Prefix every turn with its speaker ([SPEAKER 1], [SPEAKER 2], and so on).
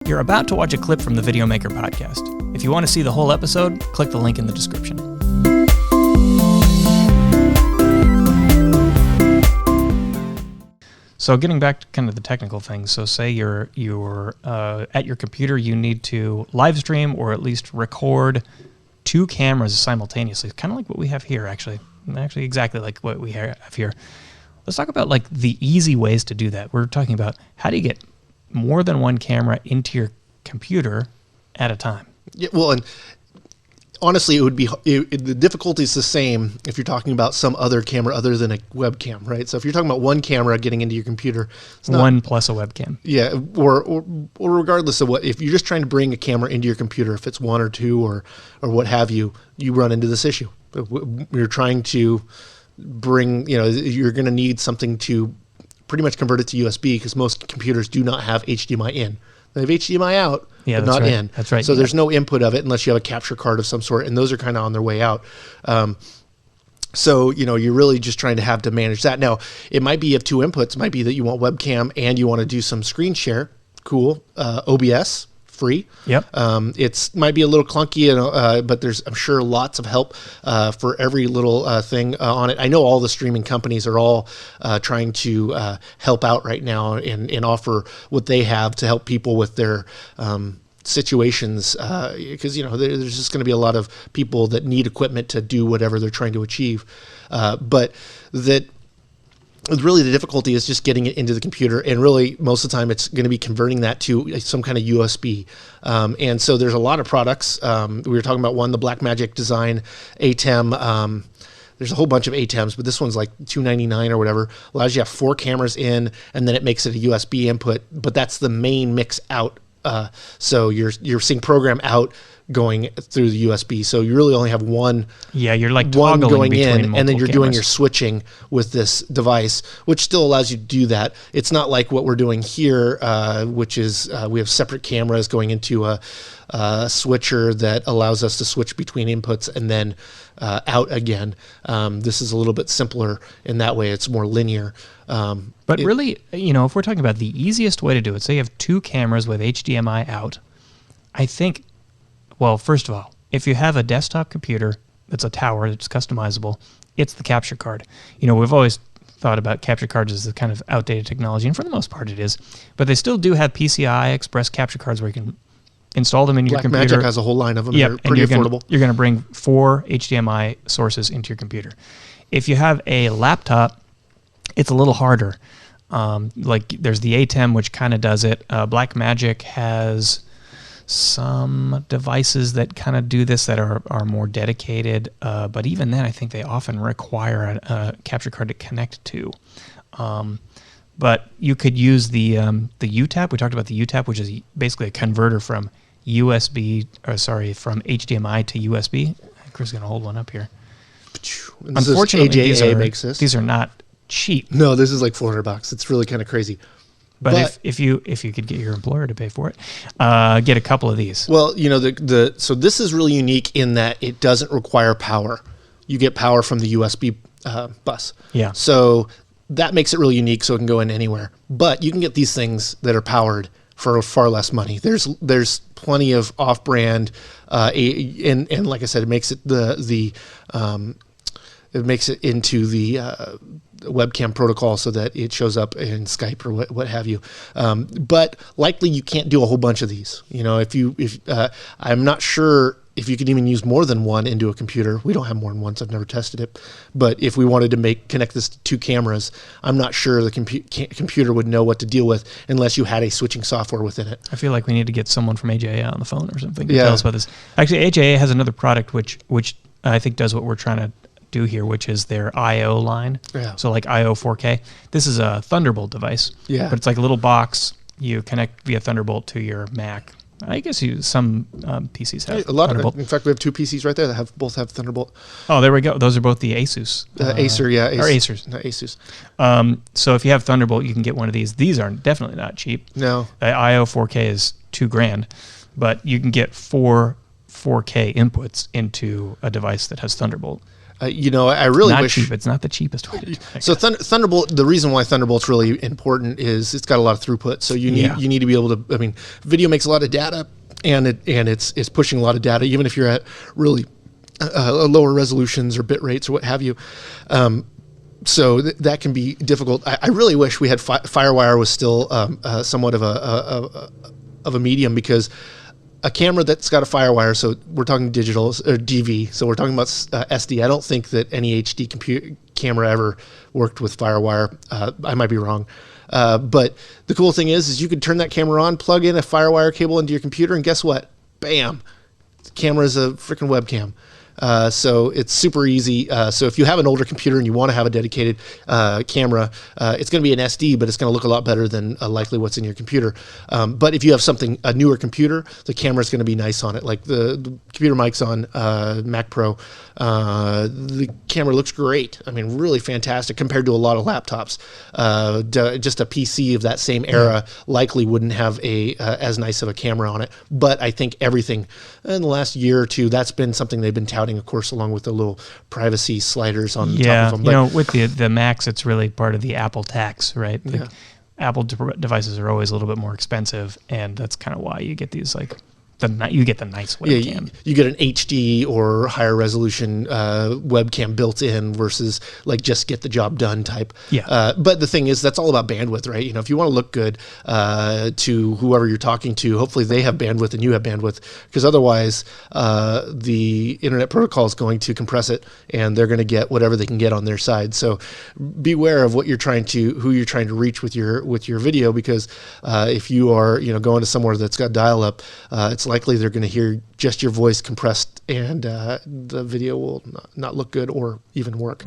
[SPEAKER 1] You're about to watch a clip from the Videomaker podcast. If you want to see the whole episode, click the link in the description. So getting back to kind of the technical things, so say you're at your computer, you need to live stream or at least record two cameras simultaneously, kind of like what we have here, actually exactly like what we have here. Let's talk about like the easy ways to do that. We're talking about how do you get more than one camera into your computer at a time.
[SPEAKER 2] Yeah, well, and honestly, the difficulty is the same if you're talking about some other camera other than a webcam, right? So if you're talking about one camera getting into your computer, it's not,
[SPEAKER 1] one plus a webcam.
[SPEAKER 2] Yeah, or regardless of what, if you're just trying to bring a camera into your computer, if it's one or two or what have you, you run into this issue. You're trying to bring, you're going to need something to pretty much convert it to USB because most computers do not have HDMI in. They have HDMI out, but not in.
[SPEAKER 1] That's right.
[SPEAKER 2] So there's no input of it unless you have a capture card of some sort, and those are kind of on their way out. So, you're really just trying to have to manage that. Now, it might be you have two inputs. It might be that you want webcam and you want to do some screen share. Cool. OBS. Free.
[SPEAKER 1] Yep.
[SPEAKER 2] It's might be a little clunky, but there's, I'm sure, lots of help for every little thing on it. I know all the streaming companies are all trying to help out right now and offer what they have to help people with their situations, because there's just going to be a lot of people that need equipment to do whatever they're trying to achieve, but that. Really, the difficulty is just getting it into the computer, and really, most of the time, it's going to be converting that to some kind of USB. And so there's a lot of products. We were talking about one, the Blackmagic Design ATEM. There's a whole bunch of ATEMs, but this one's like $299 or whatever. Allows you to have 4 cameras in, and then it makes it a USB input, but that's the main mix out. So you're seeing program out going through the USB. So you really only have one. Yeah, you're like one going in, and then you're doing your switching with this device, which still allows you to do that. It's not like what we're doing here, which is we have separate cameras going into a switcher that allows us to switch between inputs and then out again. This is a little bit simpler in that way. It's more linear.
[SPEAKER 1] But really, if we're talking about the easiest way to do it, say you have 2 cameras with HDMI out, I think, well, first of all, if you have a desktop computer that's a tower that's customizable, it's the capture card. We've always thought about capture cards as a kind of outdated technology, and for the most part it is. But they still do have PCI Express capture cards where you can install them in your computer.
[SPEAKER 2] Blackmagic has a whole line of them.
[SPEAKER 1] Yep,
[SPEAKER 2] They're pretty affordable.
[SPEAKER 1] You're going to bring 4 HDMI sources into your computer. If you have a laptop, it's a little harder. Like there's the ATEM, which kind of does it. Blackmagic has some devices that kind of do this that are more dedicated, but even then I think they often require a capture card to connect to. But you could use the UTAP. We talked about the UTAP, which is basically a converter from from HDMI to USB. Chris is going to hold one up here. Unfortunately, these are not cheap.
[SPEAKER 2] No, this is like $400. It's really kind of crazy.
[SPEAKER 1] But if you could get your employer to pay for it, get a couple of these.
[SPEAKER 2] Well, so this is really unique in that it doesn't require power. You get power from the USB bus.
[SPEAKER 1] Yeah.
[SPEAKER 2] So that makes it really unique. So it can go in anywhere. But you can get these things that are powered for far less money. There's plenty of off-brand, and like I said, it makes it it makes it into the webcam protocol so that it shows up in Skype or what have you. But likely you can't do a whole bunch of these. I'm not sure if you could even use more than one into a computer. We don't have more than one, so I've never tested it. But if we wanted to connect this to 2 cameras, I'm not sure the computer would know what to deal with unless you had a switching software within it.
[SPEAKER 1] I feel like we need to get someone from AJA on the phone or something to tell us about this. Actually, AJA has another product which I think does what we're trying to do here, which is their I/O line.
[SPEAKER 2] Yeah.
[SPEAKER 1] So like I/O 4K. This is a Thunderbolt device.
[SPEAKER 2] Yeah.
[SPEAKER 1] But it's like a little box. You connect via Thunderbolt to your Mac. I guess some PCs have Thunderbolt.
[SPEAKER 2] In fact, we have 2 PCs right there that both have Thunderbolt.
[SPEAKER 1] Oh, there we go. Those are both the Asus.
[SPEAKER 2] Acer, yeah.
[SPEAKER 1] Or Acers.
[SPEAKER 2] Not Asus.
[SPEAKER 1] So if you have Thunderbolt, you can get one of these. These are definitely not cheap.
[SPEAKER 2] No.
[SPEAKER 1] The I/O 4K is $2,000, but you can get 4 4K inputs into a device that has Thunderbolt.
[SPEAKER 2] I really
[SPEAKER 1] Not
[SPEAKER 2] wish.
[SPEAKER 1] cheap. It's not the cheapest way to do it.
[SPEAKER 2] So Thunderbolt, the reason why Thunderbolt's really important is it's got a lot of throughput. So you need to be able to. I mean, video makes a lot of data, and it's pushing a lot of data, even if you're at really lower resolutions or bit rates or what have you. So that can be difficult. I really wish we had FireWire was still somewhat of a medium, because a camera that's got a FireWire, so we're talking digital or DV, so we're talking about SD. I don't think that any HD camera ever worked with FireWire. I might be wrong. But the cool thing is you could turn that camera on, plug in a FireWire cable into your computer, and guess what? Bam! The camera is a freaking webcam. So it's super easy. So if you have an older computer and you want to have a dedicated camera, it's going to be an SD, but it's going to look a lot better than likely what's in your computer. But if you have a newer computer, the camera is going to be nice on it. Like the computer mics on Mac Pro, the camera looks great. I mean, really fantastic compared to a lot of laptops. Just a PC of that same era likely wouldn't have as nice of a camera on it. But I think everything in the last year or two, that's been something they've been touting, of course, along with the little privacy sliders on top of them. But,
[SPEAKER 1] with the Macs, it's really part of the Apple tax, right? Apple devices are always a little bit more expensive, and that's kind of why you get these you get the nice webcam.
[SPEAKER 2] You get an HD or higher resolution webcam built in versus like just get the job done type. But the thing is, that's all about bandwidth, right? If you want to look good to whoever you're talking to, hopefully they have bandwidth and you have bandwidth, because otherwise the Internet Protocol is going to compress it, and they're going to get whatever they can get on their side. So beware of who you're trying to reach with your video, because if you are going to somewhere that's got dial-up, it's likely they're going to hear just your voice compressed, and the video will not look good or even work.